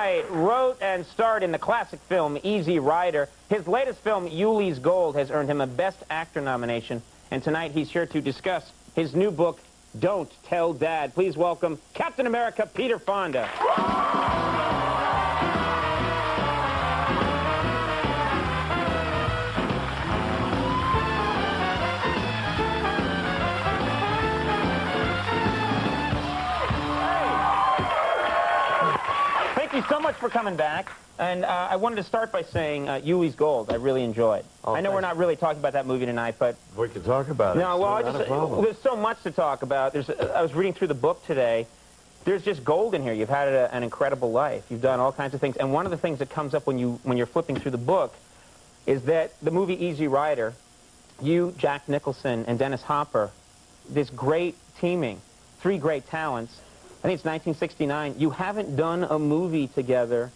right. Wrote and starred in the classic film Easy Rider. His latest film, Yuli's Gold, has earned him a Best Actor nomination. And tonight he's here to discuss his new book, Don't Tell Dad. Please welcome Captain America, Peter Fonda. Thank you so much for coming back. And I wanted to start by saying Yuli's Gold, I really enjoyed. Oh, I know we're not really talking about that movie tonight, but... We can talk about it. No, well, there's so much to talk about. I was reading through the book today. There's just gold in here. You've had an incredible life. You've done all kinds of things. And one of the things that comes up when you're flipping through the book is that the movie Easy Rider, you, Jack Nicholson, and Dennis Hopper, this great teaming, three great talents. I think it's 1969. You haven't done a movie together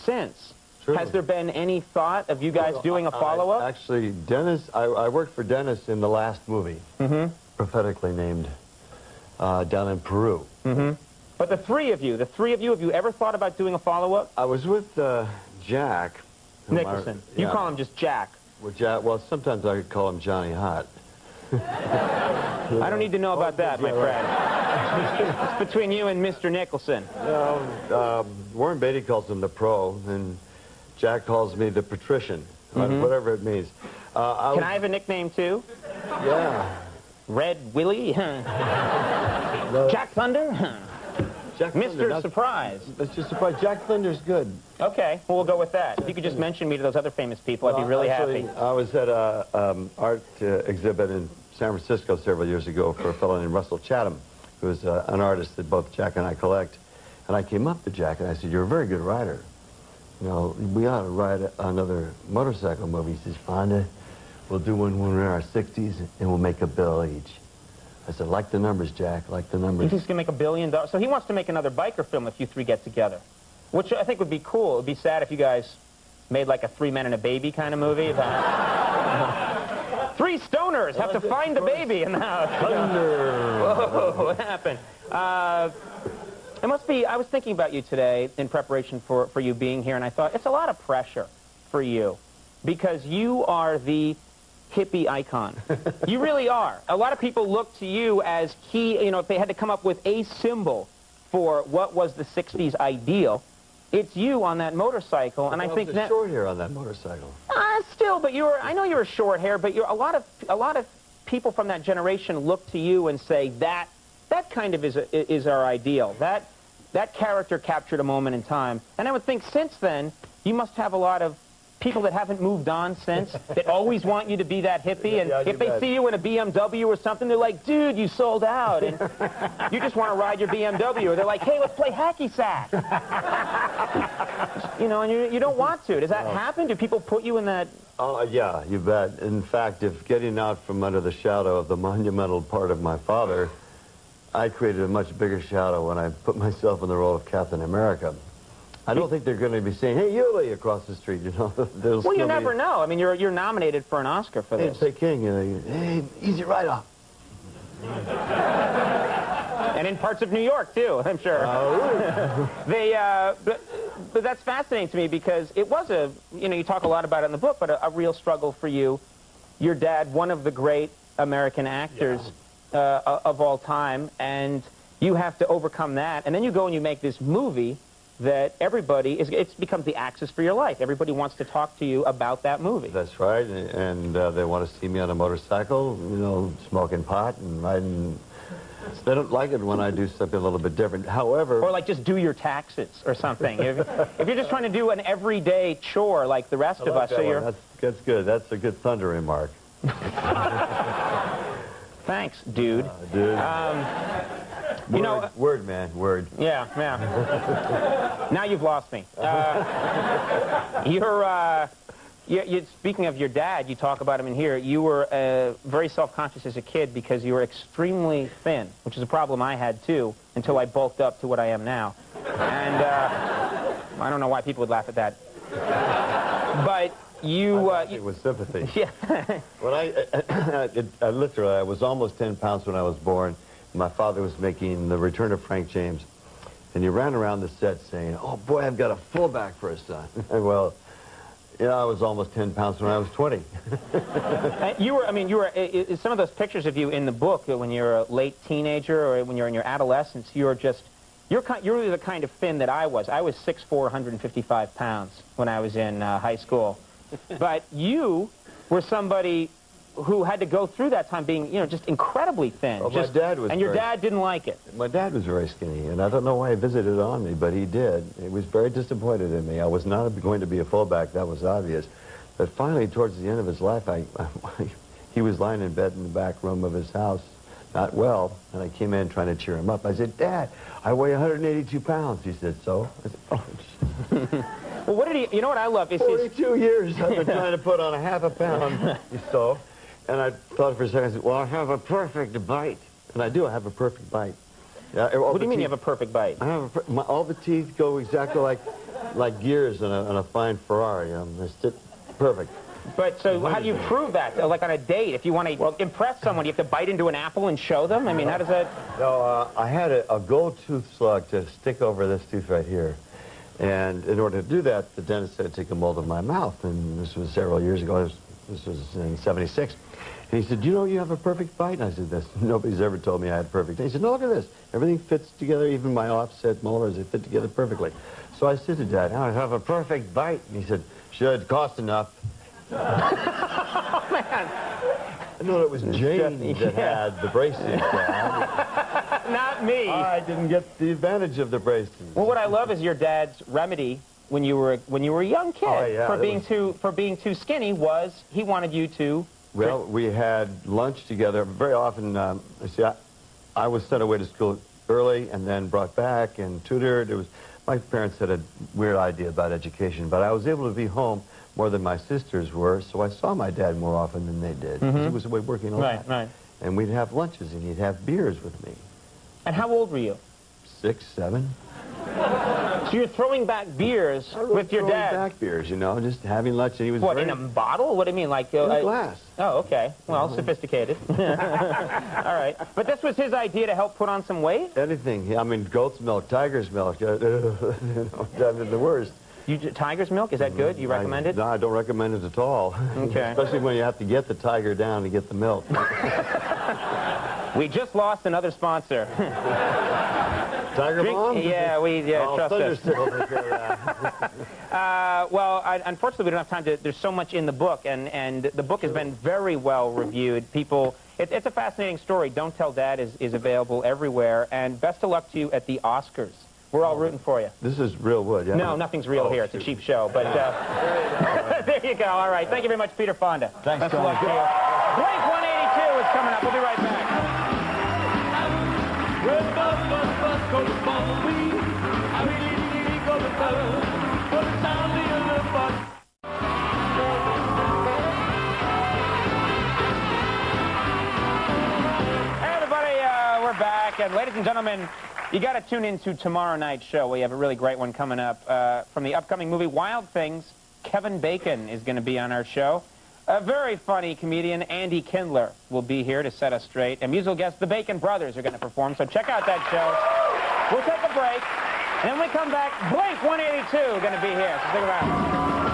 since. True. Has there been any thought of you guys doing a follow-up? Actually, Dennis, I worked for Dennis in the last movie, prophetically named down in Peru. But the three of you, have you ever thought about doing a follow-up? I was with Jack. Nicholson. You call him just Jack. With Jack, well, sometimes I call him Johnny Hot. I don't need to know about that, my friend. It's between you and Mr. Nicholson. Warren Beatty calls him the pro, and Jack calls me the patrician, whatever it means. Can I have a nickname, too? Yeah. Red Willie? Jack Thunder? Jack Mr. Thunder, Surprise. Mr. Surprise. Jack Thunder's good. Okay, well, we'll go with that. If you could just mention me to those other famous people, I'd be really happy. I was at an art exhibit in San Francisco several years ago for a fellow named Russell Chatham, who's an artist that both Jack and I collect. And I came up to Jack and I said, "You're a very good writer. You know, we ought to write another motorcycle movie." He says, "Fonda, we'll do one when we're in our 60s and we'll make $1 billion each." I said, "Like the numbers, Jack, like the numbers." He's going to make $1 billion. So he wants to make another biker film if you three get together, which I think would be cool. It would be sad if you guys made like a 3 Men and a Baby kind of movie. Three stoners have to find the baby in the house. Whoa, what happened? It must be, I was thinking about you today in preparation for you being here, and I thought it's a lot of pressure for you because you are the hippie icon. You really are. A lot of people look to you as key, you know, if they had to come up with a symbol for what was the 60s ideal, it's you on that motorcycle, and I think that... short hair on that motorcycle. Still, but I know you're a short hair, but a lot of people from that generation look to you and say that kind of is our ideal. That character captured a moment in time. And I would think since then, you must have a lot of people that haven't moved on since, that always want you to be that hippie, and if they see you in a BMW or something, they're like, "Dude, you sold out," and you just want to ride your BMW, or they're like, "Hey, let's play hacky sack." You know, and you don't want to. Does that happen? Do people put you in that? Oh, yeah, you bet. In fact, if getting out from under the shadow of the monumental part of my father, I created a much bigger shadow when I put myself in the role of Captain America. I don't think they're going to be saying, "Hey, Yuli," across the street, you know. Well, you never know. I mean, you're nominated for an Oscar for this. Hey, King, you know, "Hey, Easy Rider." And in parts of New York, too, I'm sure. But that's fascinating to me because it was you know, you talk a lot about it in the book, but a real struggle for you. Your dad, one of the great American actors of all time, and you have to overcome that. And then you go and you make this movie that it becomes the axis for your life. Everybody wants to talk to you about that movie. That's right, and they want to see me on a motorcycle, you know, smoking pot and riding. They don't like it when I do something a little bit different. However... Or like just do your taxes or something. if you're just trying to do an everyday chore like the rest of us. So you're... That's good. That's a good Thunder remark. Thanks, dude. Dude. You know, word, man, word. Yeah. Now you've lost me. Speaking of your dad, you talk about him in here. You were very self-conscious as a kid because you were extremely thin, which is a problem I had too until I bulked up to what I am now. And I don't know why people would laugh at that. But you... it was sympathy. Yeah. When I was almost 10 pounds when I was born. My father was making The Return of Frank James. And he ran around the set saying, "Oh boy, I've got a fullback for a son." Well, I was almost 10 pounds when I was 20. You were, some of those pictures of you in the book when you're a late teenager or when you're in your adolescence, you're really the kind of Finn that I was. I was 6'4", 155 pounds when I was in high school. But you were somebody who had to go through that time being, just incredibly thin. Well, my dad was. And your dad didn't like it. My dad was very skinny, and I don't know why he visited on me, but he did. He was very disappointed in me. I was not going to be a fullback, that was obvious. But finally, towards the end of his life, he was lying in bed in the back room of his house, not well, and I came in trying to cheer him up. I said, "Dad, I weigh 182 pounds. He said, "So?" I said, "Oh." Well, what did he, you know what I love? Is 42 years I've been trying to put on a half a pound, so. And I thought for a second, I said, "Well, I have a perfect bite." And I do, I have a perfect bite. What do you mean you have a perfect bite? I have all the teeth go exactly like gears on a fine Ferrari. They sit perfect. But so how do you prove that? Like on a date, if you want to impress someone, you have to bite into an apple and show them? I mean, how does that... No, I had a gold tooth slug to stick over this tooth right here. And in order to do that, the dentist said to take a mold of my mouth. And this was several years ago. This was in '76. And he said, "Do you know you have a perfect bite?" And I said, "Nobody's ever told me I had a perfect." And he said, "No, look at this. Everything fits together, even my offset molars, they fit together perfectly." So I said to Dad, "I have a perfect bite." And he said, "Should cost enough." Oh, man. No, it was Jane that had the braces, Dad. Not me. I didn't get the advantage of the braces. Well, what I love is your dad's remedy when you were a young kid for being too skinny was he wanted you to... Well, we had lunch together very often. I was sent away to school early and then brought back and tutored. My parents had a weird idea about education, but I was able to be home more than my sisters were, so I saw my dad more often than they did. Mm-hmm. He was away working a lot. Right. And we'd have lunches, and he'd have beers with me. And how old were you? 6, 7. So you're throwing back beers with your dad? Throwing back beers, just having lunch. And he was what, in a bottle? What do you mean, like... in a glass. Oh, okay. Well, sophisticated. All right. But this was his idea to help put on some weight? Anything. I mean, goat's milk, tiger's milk, the worst. Tiger's milk, is that good? You recommend it? No, I don't recommend it at all. Okay. Especially when you have to get the tiger down to get the milk. We just lost another sponsor. Tiger Bomb? Yeah, trust us. Take care of that. Well, unfortunately, we don't have time to... There's so much in the book, and the book has been very well reviewed. It's a fascinating story. Don't Tell Dad is available everywhere, and best of luck to you at the Oscars. We're all rooting for you. This is real wood, yeah? No, nothing's real here. It's a cheap show, but there you go. All right. Thank you very much, Peter Fonda. Thanks, best of luck to you. Blink 182 is coming up. We'll be right back. Hey, everybody, we're back. And ladies and gentlemen, you got to tune into tomorrow night's show. We have a really great one coming up from the upcoming movie Wild Things. Kevin Bacon is going to be on our show. A very funny comedian, Andy Kindler, will be here to set us straight. And musical guests, the Bacon Brothers, are going to perform. So check out that show. We'll take a break. And then when we come back, Blink 182 is going to be here. So stick around.